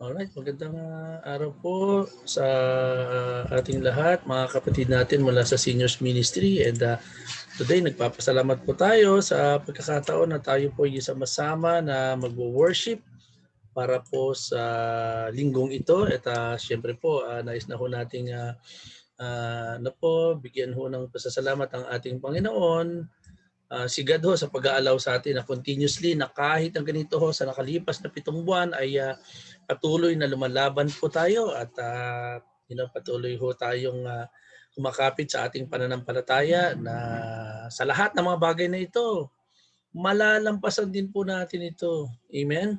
Alright, magandang araw po sa ating lahat, mga kapatid natin mula sa Seniors Ministry. And today, nagpapasalamat po tayo sa pagkakataon na tayo po ay sama-sama na magwo-worship para po sa linggong ito. At siyempre po, nais na ho nating bigyan ho ng pasasalamat ang ating Panginoon. Si God ho sa pag-aalaw sa atin na continuously na kahit ang ganito ho sa nakalipas na 7 buwan ay patuloy na lumalaban po tayo at patuloy ho tayong kumakapit sa ating pananampalataya na sa lahat ng mga bagay na ito, malalampasan din po natin ito. Amen?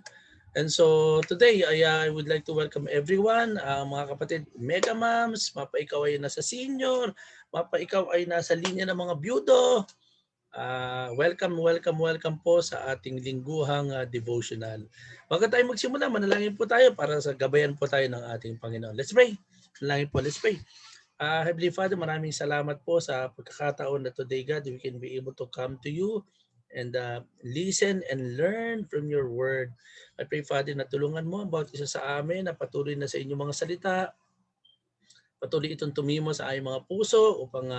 And so today, I would like to welcome everyone, mga kapatid, Mega Moms, mapa ikaw ay nasa senior, mapa ikaw ay nasa linya ng mga byudo. Welcome po sa ating lingguhang devotional. Bago tayo magsimula, manalangin po tayo para sa gabayan po tayo ng ating Panginoon. Let's pray. Manalangin po, let's pray. Heavenly Father, maraming salamat po sa pagkakataon na today, God, we can be able to come to you and listen and learn from your word. I pray, Father, na tulungan mo ang bawat isa sa amin na patuloy na sa inyong mga salita. Patuloy itong tumimo sa aming mga puso upang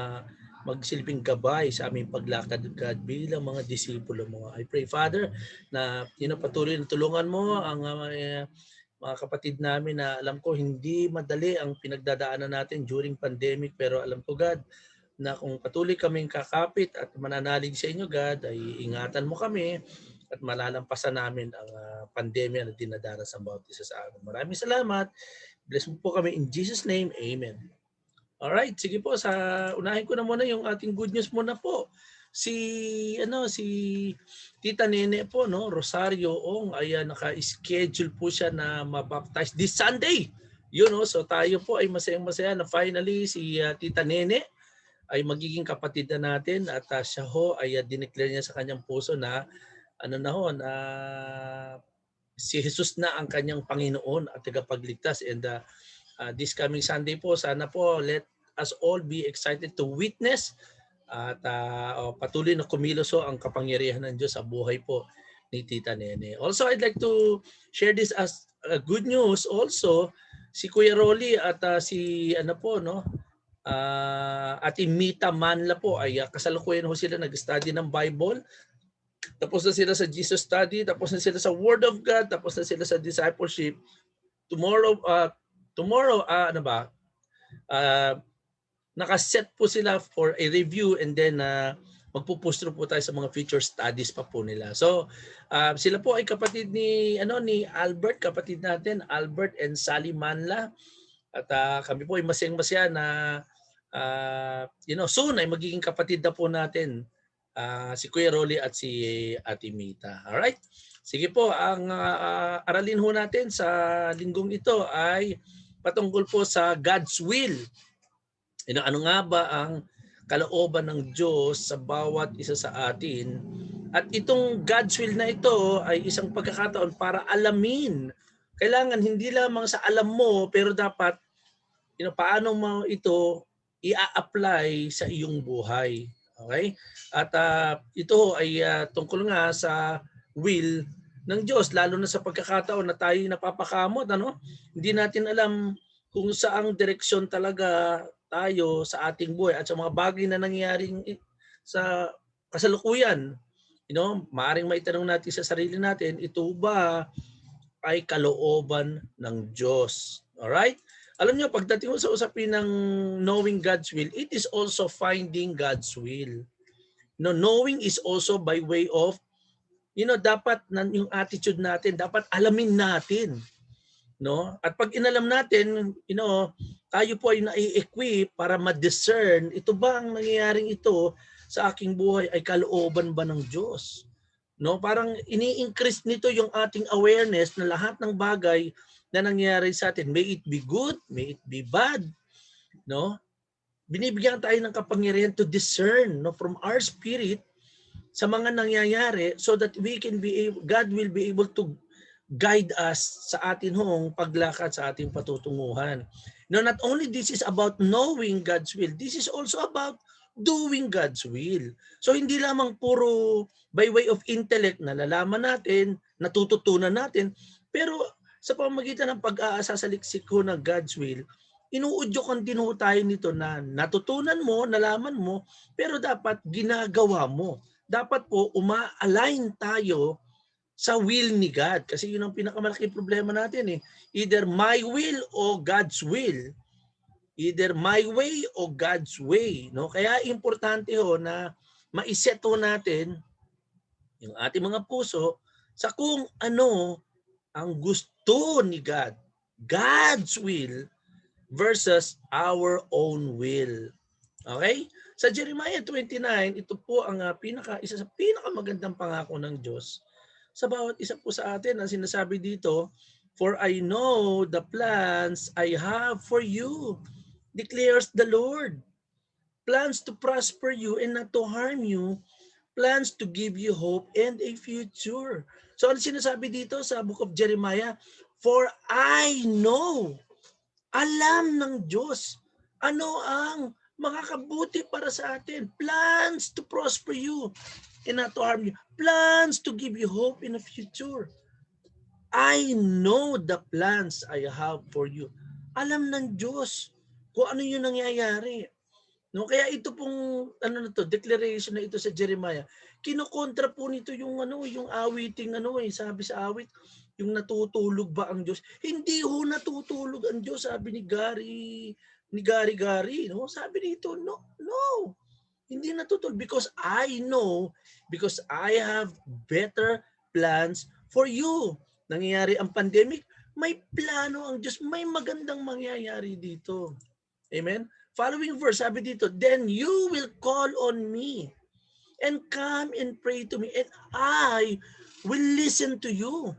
magsilbing gabay sa aming paglakad, God, bilang mga disipulo mo. I pray, Father, na patuloy na tulungan mo ang mga kapatid namin na alam ko hindi madali ang pinagdadaanan natin during pandemic, pero alam ko, God, na kung patuloy kaming kakapit at mananalig sa inyo, God, ay ingatan mo kami at malalampasan namin ang pandemya na dinadanas ang bawat isa sa amin. Maraming salamat. Bless mo po kami in Jesus' name. Amen. Alright, sige po, unahin ko na muna yung ating good news muna po. Si Tita Nene po, no, Rosario Ong, ay naka-schedule po siya na mabaptize this Sunday. So tayo po ay masayang-masaya na finally si Tita Nene ay magiging kapatid na natin at siya ho ay dineclare niya sa kanyang puso na na si Jesus na ang kanyang Panginoon at tagapagligtas. And this coming Sunday po, sana po let us all be excited to witness at patuloy na kumilos ang kapangyarihan ng Diyos sa buhay po ni Tita Nene. Also, I'd like to share this as good news also. Si Kuya Rolly at Ate Mita Manla po ay kasalukuyan ho sila nag-study ng Bible. Tapos na sila sa Jesus study, tapos na sila sa Word of God, tapos na sila sa discipleship. Tomorrow nakaset po sila for a review and then magpupustro po tayo sa mga future studies pa po nila. So sila po ay kapatid ni Albert, kapatid natin, Albert and Sally Manla. At kami po ay masayang-masaya na soon ay magiging kapatid na po natin si Kuya Rolly at si Ate Mita. Alright? Sige po, ang aralin ho natin sa linggong ito ay patungkol po sa God's will. Ano nga ba ang kalooban ng Diyos sa bawat isa sa atin? At itong God's will na ito ay isang pagkakataon para alamin. Kailangan hindi lamang sa alam mo, pero dapat paano mo ito i-apply sa iyong buhay. Okay? At ito ay tungkol nga sa will ng Diyos, lalo na sa pagkakataon na tayo napapakamot. Hindi natin alam kung saang direksyon talaga tayo sa ating buhay at sa mga bagay na nangyayaring sa kasalukuyan. Maaring maitanong natin sa sarili natin, ito ba ay kalooban ng Diyos? Alright? Alam niyo, pagdating sa usapin ng knowing God's will, it is also finding God's will. Knowing is also by way of, dapat yung attitude natin, dapat alamin natin. At pag inalam natin, tayo po ay nai-equip para ma-discern, ito ba ang nangyayaring ito sa aking buhay ay kalooban ba ng Diyos? Parang ini-increase nito yung ating awareness na lahat ng bagay na nangyayari sa atin, may it be good, may it be bad, binibigyan tayo ng kapangyarihan to discern from our spirit sa mga nangyayari so that God will be able to guide us sa atin hong paglakad sa ating patutunguhan. Not only this is about knowing God's will, this is also about doing God's will. So hindi lamang puro by way of intellect na nalalaman natin, natututunan natin, pero sa pamamagitan ng pag-aasa sa liksik ho ng God's will, inuudyokan din ho tayo nito na natutunan mo, nalaman mo, pero dapat ginagawa mo. Dapat po uma-align tayo sa will ni God. Kasi yun ang pinakamalaking problema natin eh. Either my will o God's will. Either my way o God's way. No? Kaya importante ho na maiset ho natin yung ating mga puso sa kung ano ang gusto ni God. God's will versus our own will. Okay? Sa Jeremiah 29, ito po ang isa sa pinakamagandang pangako ng Diyos sa bawat isa po sa atin. Ang sinasabi dito, "For I know the plans I have for you, declares the Lord. Plans to prosper you and not to harm you, plans to give you hope and a future." So ano sinasabi dito sa book of Jeremiah? For I know, alam ng Diyos, ano ang makakabuti para sa atin. Plans to prosper you and not to harm you. Plans to give you hope in the future. I know the plans I have for you. Alam ng Diyos kung ano yung nangyayari. No, kaya ito pong declaration na ito sa Jeremiah, kinokontra po nito yung yung awiting sabi sa awit, yung natutulog ba ang Diyos? Hindi ho natutulog ang Diyos, sabi ni Gary, no? Sabi dito, no. Hindi natutulog because I know, because I have better plans for you. Nangyayari ang pandemic, may plano ang Diyos, may magandang mangyayari dito. Amen? Following verse, sabi dito, then you will call on me and come and pray to me and I will listen to you.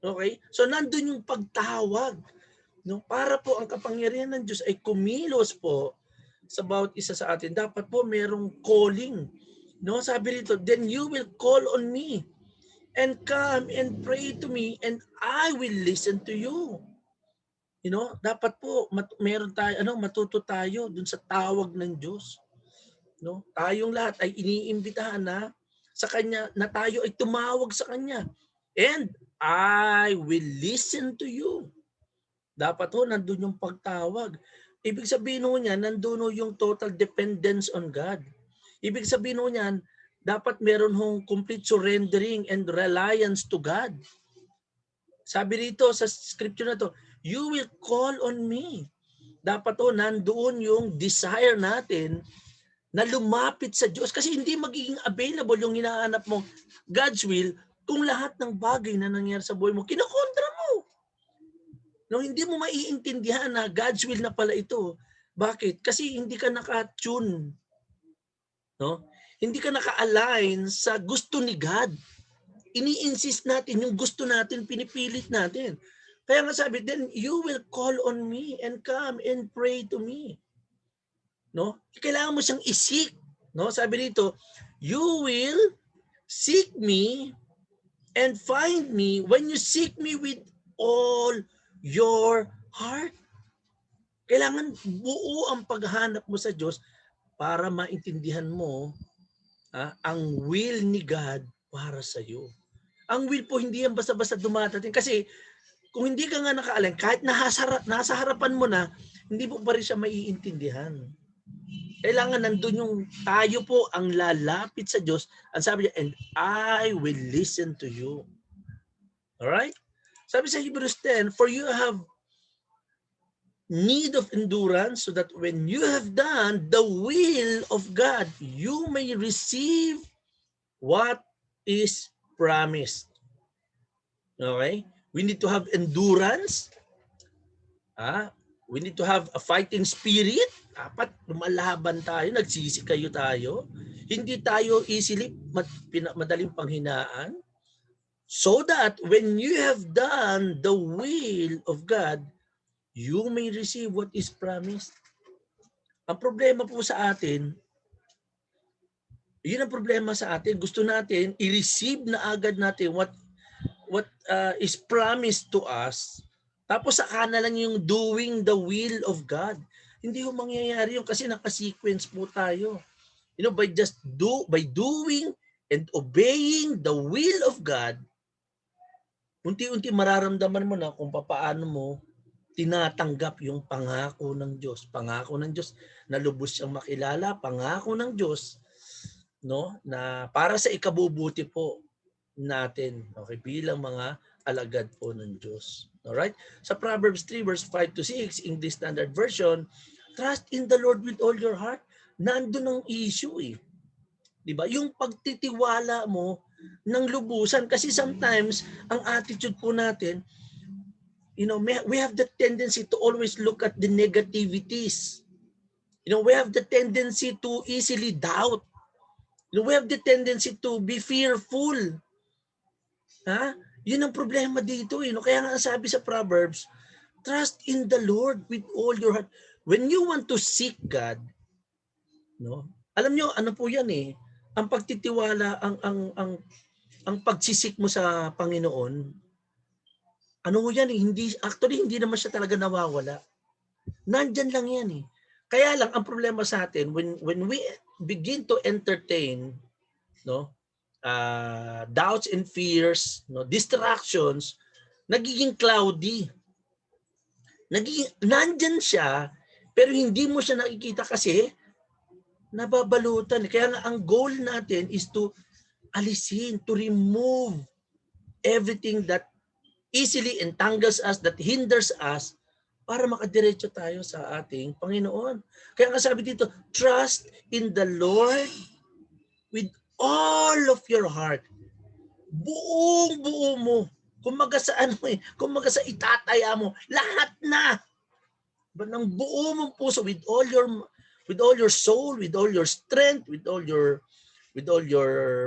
Okay? So nandun yung pagtawag. No? Para po ang kapangyarihan ng Diyos ay kumilos po sa bawat isa sa atin. Dapat po merong calling. No? Sabi dito, then you will call on me and come and pray to me and I will listen to you. Dapat po meron tayo matuto tayo dun sa tawag ng Diyos. No? Tayong lahat ay iniimbitahan na sa kanya na tayo ay tumawag sa kanya. And I will listen to you. Dapat ho nandun yung pagtawag. Ibig sabihin ho niyan, nandun ho yung total dependence on God. Ibig sabihin ho niyan, dapat meron hong complete surrendering and reliance to God. Sabi rito sa scripture na to, you will call on me. Dapat nandoon yung desire natin na lumapit sa Diyos. Kasi hindi magiging available yung hinahanap mo, God's will, kung lahat ng bagay na nangyari sa buhay mo, kinokontra mo. No, hindi mo maiintindihan na God's will na pala ito. Bakit? Kasi hindi ka naka-tune. No? Hindi ka naka-align sa gusto ni God. Ini-insist natin yung gusto natin, pinipilit natin. Kaya nga sabi, then you will call on me and come and pray to me. No? Kailangan mo siyang isik. No? Sabi dito, you will seek me and find me when you seek me with all your heart. Kailangan buo ang paghahanap mo sa Diyos para maintindihan mo ang will ni God para sa iyo. Ang will po hindi yan basta-basta dumatating. Kasi kung hindi ka nga nakaalign, kahit nasa harapan mo na, hindi mo pa rin siya maiintindihan. Kailangan nandun yung tayo po ang lalapit sa Diyos. Ang sabi niya, and I will listen to you. Alright? Sabi sa Hebrews 10, for you have need of endurance so that when you have done the will of God, you may receive what is promised. Okay? We need to have endurance. We need to have a fighting spirit. Dapat lumalaban tayo, nagsisikayo tayo. Hindi tayo easily madaling panghinaan. So that when you have done the will of God, you may receive what is promised. Ang problema po sa atin, yun ang problema sa atin. Gusto natin i-receive na agad natin what is promised to us. Tapos saka na lang yung doing the will of God. Hindi ho mangyayari yun kasi naka-sequence po tayo. By doing and obeying the will of God, unti-unti mararamdaman mo na kung papaano mo tinatanggap yung pangako ng Diyos. Pangako ng Diyos na lubos siyang makilala, pangako ng Diyos, no, na para sa ikabubuti po natin, okay, bilang mga alagad po ng Diyos. Alright? Sa Proverbs 3 verse 5 to 6, English Standard Version, trust in the Lord with all your heart. Nandun ang issue eh. 'Di ba? Yung pagtitiwala mo ng lubusan, kasi sometimes ang attitude po natin, we have the tendency to always look at the negativities. We have the tendency to easily doubt. We have the tendency to be fearful. Ha? Yun ang problema dito. Kaya nga sabi sa Proverbs, trust in the Lord with all your heart. When you want to seek God, alam nyo, ano po yan eh, ang pagtitiwala, ang pagsisik mo sa Panginoon, ano mo yan eh, hindi naman siya talaga nawawala. Nandyan lang yan eh. Kaya lang, ang problema sa atin, when we begin to entertain, doubts and fears, distractions, nagiging cloudy. Nandyan siya, pero hindi mo siya nakikita kasi nababalutan. Kaya nga ang goal natin is to alisin, to remove everything that easily entangles us, that hinders us, para makadiretso tayo sa ating Panginoon. Kaya nga sabi dito, trust in the Lord with all of your heart. Buong-buo mo. Kumaga sa sa itataya mo, lahat na. Ng buo mong puso, with all your soul, with all your strength, with all your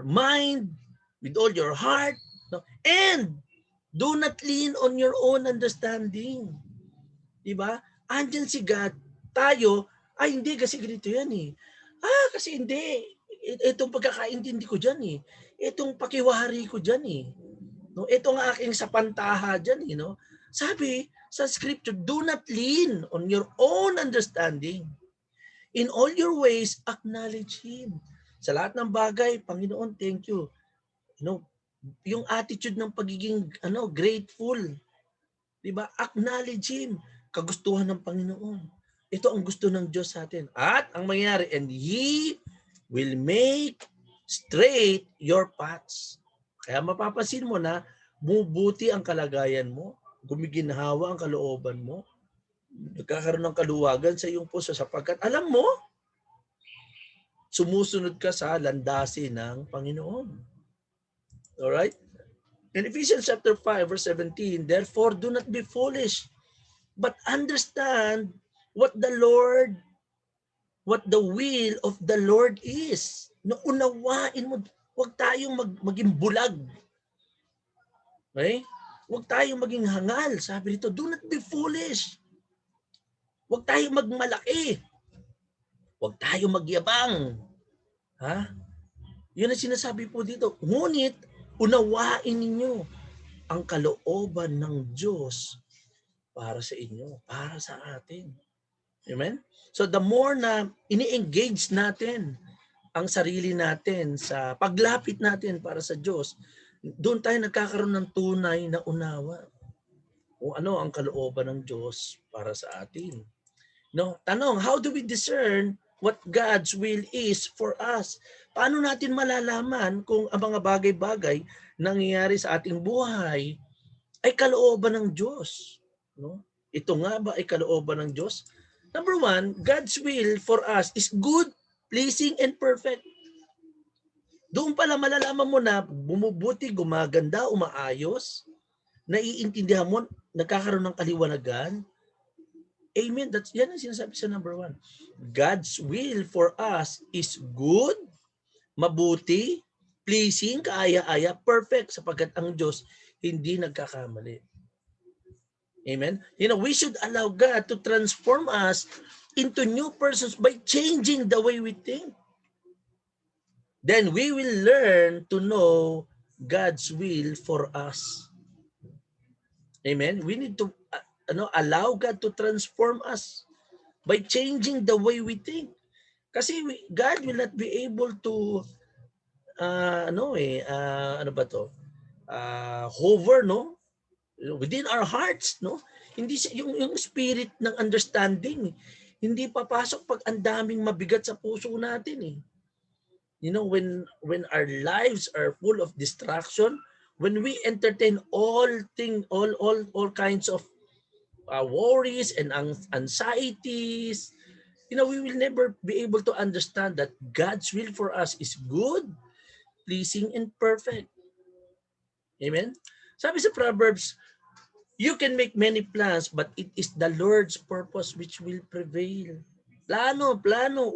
mind, with all your heart, and do not lean on your own understanding. Diba? Andyan si God, tayo, hindi kasi ganito yan eh. Kasi hindi. Itong pagkakaintindi ko dyan eh. Itong pakiwari ko dyan eh. Itong aking sapantaha dyan eh. Sabi sa scripture, do not lean on your own understanding. In all your ways, acknowledge Him. Sa lahat ng bagay, Panginoon, thank you. Yung attitude ng pagiging grateful. Diba? Acknowledge Him. Kagustuhan ng Panginoon. Ito ang gusto ng Diyos sa atin. At ang mangyayari, and He will make straight your paths. Kaya mapapansin mo na bumubuti ang kalagayan mo, gumiginhawa ang kalooban mo, nagkakaroon ng kaluwagan sa iyong puso sapagkat alam mo, sumusunod ka sa landasin ng Panginoon. Alright? In Ephesians chapter 5 verse 17, therefore do not be foolish, but understand what the will of the Lord is. Unawain mo, huwag tayong maging bulag. Okay? Huwag tayong maging hangal. Sabi dito, do not be foolish. Huwag tayong magmalaki. Huwag tayong magyabang. Yun ang sinasabi po dito. Ngunit, unawain ninyo ang kalooban ng Diyos para sa inyo, para sa atin. Amen? So the more na ini-engage natin ang sarili natin sa paglapit natin para sa Diyos, doon tayo nagkakaroon ng tunay na unawa kung ano ang kalooban ng Diyos para sa atin. Tanong, how do we discern what God's will is for us? Paano natin malalaman kung ang mga bagay-bagay nangyayari sa ating buhay ay kalooban ng Diyos? Ito nga ba ay kalooban ng Diyos? Number one, God's will for us is good, pleasing, and perfect. Doon pala malalaman mo na bumubuti, gumaganda, umaayos, naiintindihan mo, nagkakaroon ng kaliwanagan. Amen. Yan ang sinasabi sa number one. God's will for us is good, mabuti, pleasing, kaaya-aya, perfect, sapagkat ang Diyos hindi nagkakamali. Amen? We should allow God to transform us into new persons by changing the way we think. Then we will learn to know God's will for us. Amen? We need to allow God to transform us by changing the way we think. Kasi God will not be able to hover, within our hearts, no? Hindi yung spirit ng understanding, hindi papasok pag ang daming mabigat sa puso natin eh. When our lives are full of distraction, when we entertain all kinds of worries and anxieties, we will never be able to understand that God's will for us is good, pleasing, and perfect. Amen? Sabi sa Proverbs, you can make many plans, but it is the Lord's purpose which will prevail. Plano, plano.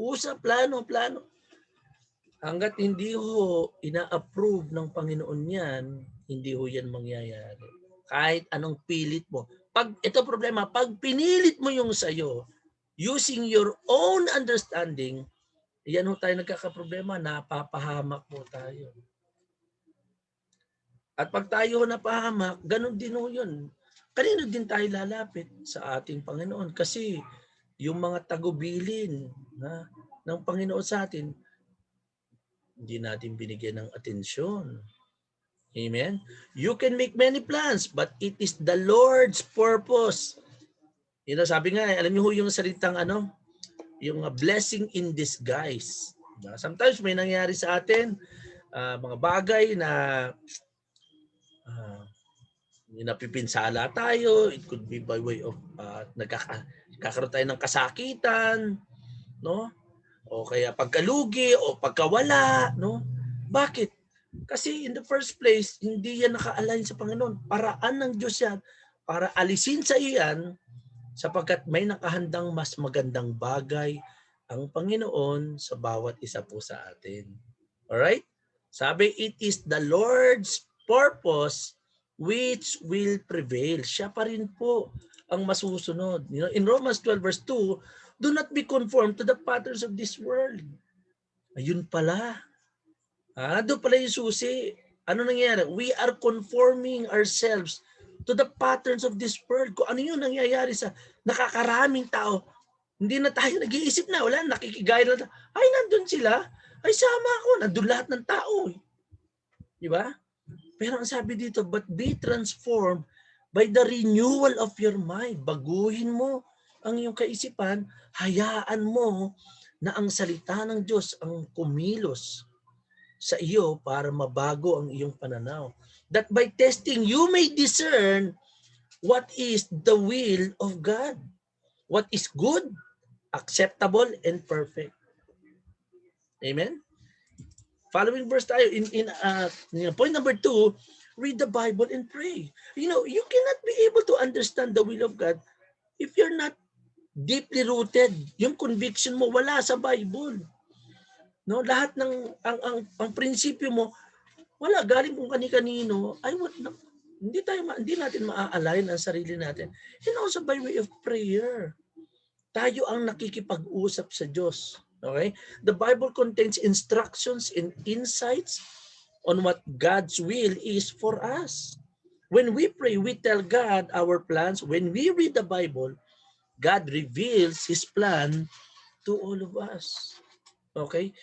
Hanggat hindi ho ina-approve ng Panginoon yan, hindi ho yan mangyayari. Kahit anong pilit mo. Ito problema, pag pinilit mo yung sayo, using your own understanding, yan ho tayo nagkakaproblema, napapahamak po tayo. At pag tayo napahamak, ganun din ho yun. Kanino din tayo lalapit? Sa ating Panginoon. Kasi yung mga tagubilin ng Panginoon sa atin, hindi natin binigyan ng atensyon. Amen? You can make many plans, but it is the Lord's purpose. Sabi nga, alam niyo yung salitang yung blessing in disguise. Sometimes may nangyari sa atin, mga bagay na napipinsala tayo. It could be by way of nagkakaroon tayo ng kasakitan, no? O kaya pagkalugi o pagkawala, no? Bakit? Kasi in the first place, hindi yan naka-align sa Panginoon. Paraan ng Diyos yan para alisin sa iyan sapagkat may nakahandang mas magandang bagay ang Panginoon sa bawat isa po sa atin. Alright? Sabi, it is the Lord's purpose which will prevail. Siya pa rin po ang masusunod. In Romans 12 verse 2, do not be conformed to the patterns of this world. Ayun pala. Doon pala yung susi. Ano nangyayari? We are conforming ourselves to the patterns of this world. Kung ano yung nangyayari sa nakakaraming tao, hindi na tayo nag-iisip na. Wala, nakikigaya na. Ay, nandun sila. Ay, sama ako. Nandun lahat ng tao. Di ba? Pero ang sabi dito, but be transformed by the renewal of your mind. Baguhin mo ang iyong kaisipan. Hayaan mo na ang salita ng Diyos ang kumilos sa iyo para mabago ang iyong pananaw. That by testing, you may discern what is the will of God. What is good, acceptable, and perfect. Amen? Following verse tayo, in point number 2, read the Bible and pray. You cannot be able to understand the will of God if you're not deeply rooted. Yung conviction mo wala sa Bible. No, lahat ng ang prinsipyo mo wala galing kung kani-kanino. Hindi natin maa-align ang sarili natin. And also by way of prayer. Tayo ang nakikipag-usap sa Diyos. Okay? The Bible contains instructions and insights on what God's will is for us. When we pray, we tell God our plans. When we read the Bible, God reveals His plan to all of us. Okay?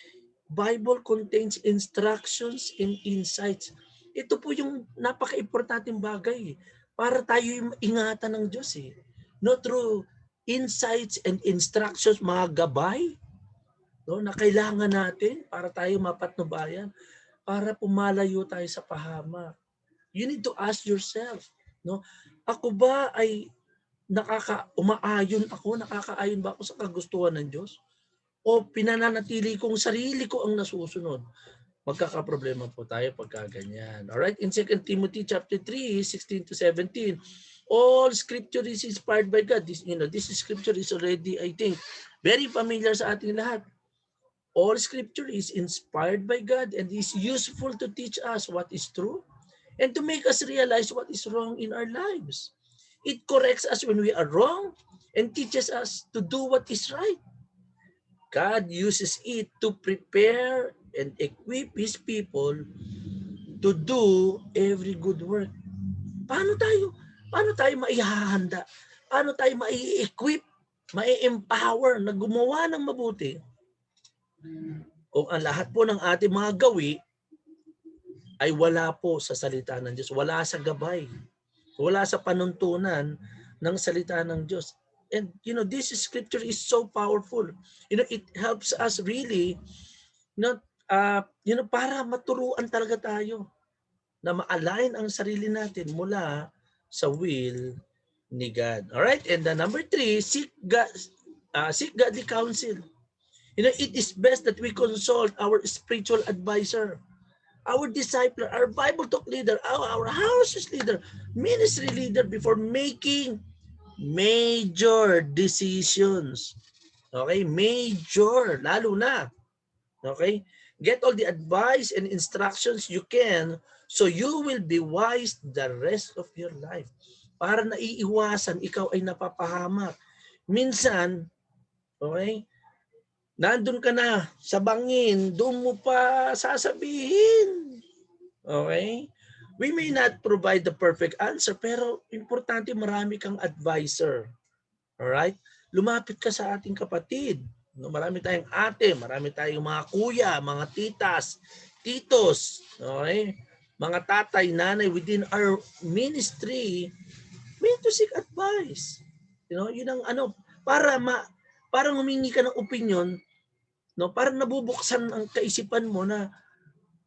Bible contains instructions and insights. Ito po yung napaka-importanteng bagay para tayo ingatan ng Diyos eh. No, through insights and instructions, mga gabay, no, na kailangan natin para tayo mapatnubayan, para pumalayo tayo sa pahamak. You need to ask yourself, no, ako ba ay nakakaayon ba ako sa kagustuhan ng Diyos? O pinananatili kong sarili ko ang nasusunod? Magkakaproblema po tayo pagka ganyan. Alright, in 2 Timothy chapter 3, 16 to 17, all scripture is inspired by God. This scripture is already, I think, very familiar sa ating lahat. All scripture is inspired by God and is useful to teach us what is true and to make us realize what is wrong in our lives. It corrects us when we are wrong and teaches us to do what is right. God uses it to prepare and equip His people to do every good work. Paano tayo maihahanda? Paano tayo mai-equip, mai-empower na gumawa ng mabuti? Kung ang lahat po ng ating mga gawi ay wala po sa salita ng Diyos, wala sa gabay. Wala sa panuntunan ng salita ng Diyos. And this scripture is so powerful. It helps us really, para maturuan talaga tayo na ma-align ang sarili natin mula sa will ni God. All right? And number 3, seek godly counsel. It is best that we consult our spiritual advisor, our disciple, our Bible talk leader, our house's leader, ministry leader before making major decisions. Okay? Major, lalo na. Okay? Get all the advice and instructions you can so you will be wise the rest of your life. Para naiiwasan, ikaw ay napapahamak. Minsan, okay, nandun ka na sa bangin, doon mo pa sasabihin. Okay? We may not provide the perfect answer, pero importante marami kang advisor. Alright? Lumapit ka sa ating kapatid. Marami tayong ate, marami tayong mga kuya, mga titas, titos, okay? Mga tatay, nanay within our ministry. We need to seek advice. Yun ang para humingi ka ng opinion, para nabubuksan ang kaisipan mo na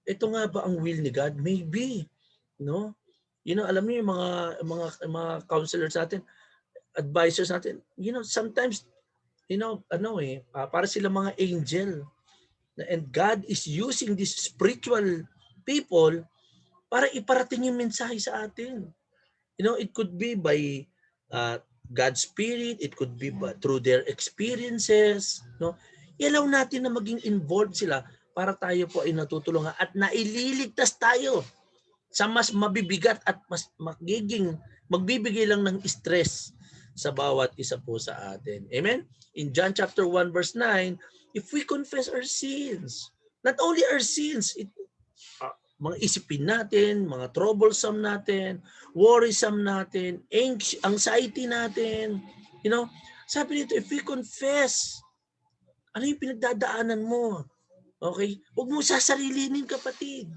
ito nga ba ang will ni God? Maybe, alam niyo yung mga counselors natin, advisors natin, sometimes para sila mga angel. And God is using these spiritual people para iparating yung mensahe sa atin. It could be by God's Spirit, it could be through their experiences. Ilaw natin na maging involved sila para tayo po ay natutulungan at naililigtas tayo sa mas mabibigat at mas magbibigay lang ng stress sa bawat isa po sa atin. Amen? In John chapter 1 verse 9, if we confess our sins, not only our sins, mga isipin natin, mga troublesome natin, worrisome natin, anxiety natin, sabi dito, if we confess, ano yung pinagdadaanan mo? Okay? Huwag mo sasarilinin, kapatid.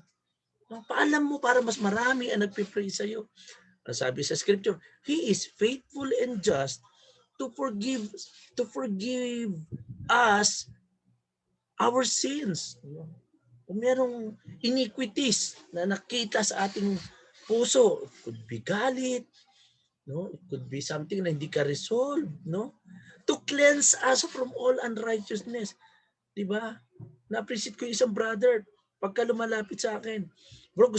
Paalam mo para mas marami ang nagpipray sa iyo. Sabi sa scripture, He is faithful and just to forgive us our sins. Kung merong iniquities na nakita sa ating puso, it could be galit, it could be something na hindi ka resolve, to cleanse us from all unrighteousness. Diba? Na-appreciate ko yung isang brother, pagka lumalapit sa akin, bro,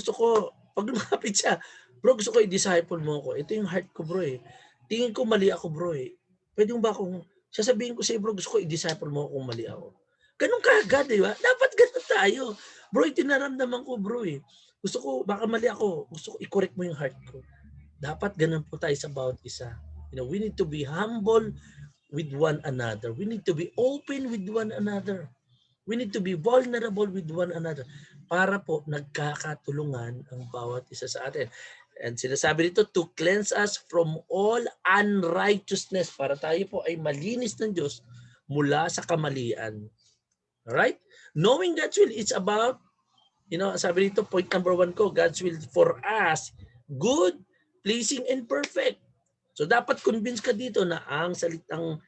pag lumapit siya, bro, gusto ko i-disciple mo ako. Ito yung heart ko, bro eh. Tingin ko mali ako, bro eh. Pwede mo ba sasabihin ko sa bro, gusto ko i-disciple mo ako kung mali ako. Ganun kaagad, di ba? Dapat ganun tayo. Bro, ito naramdaman ko, bro eh. Gusto ko, baka mali ako. Gusto ko i-correct mo yung heart ko. Dapat ganun po tayo sa bawat isa. We need to be humble with one another. We need to be open with one another. We need to be vulnerable with one another para po nagkakatulungan ang bawat isa sa atin. And sinasabi dito, to cleanse us from all unrighteousness para tayo po ay malinis ng Diyos mula sa kamalian. Alright? Knowing God's will, it's about, sabi dito, point number 1 ko, God's will for us, good, pleasing, and perfect. So dapat convince ka dito na ang salitang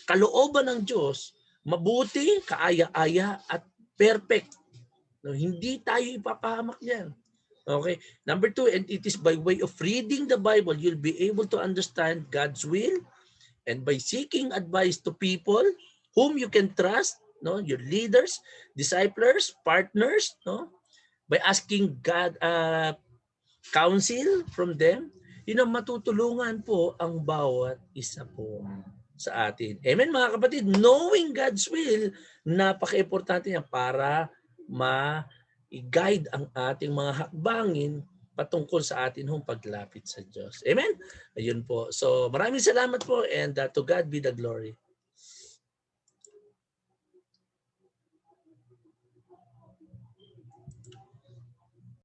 kalooban ng Diyos, mabuti, kaaya-aya, at perfect. Hindi tayo ipapahamak yan. Okay? Number 2, and it is by way of reading the Bible, you'll be able to understand God's will, and by seeking advice to people whom you can trust, your leaders, disciples, partners, by asking God counsel from them, matutulungan po ang bawat isa po sa atin. Amen, mga kapatid. Knowing God's will, napaka-importante yan para ma-guide ang ating mga hakbangin patungkol sa atin hong paglapit sa Diyos. Amen? Ayun po. So maraming salamat po and to God be the glory.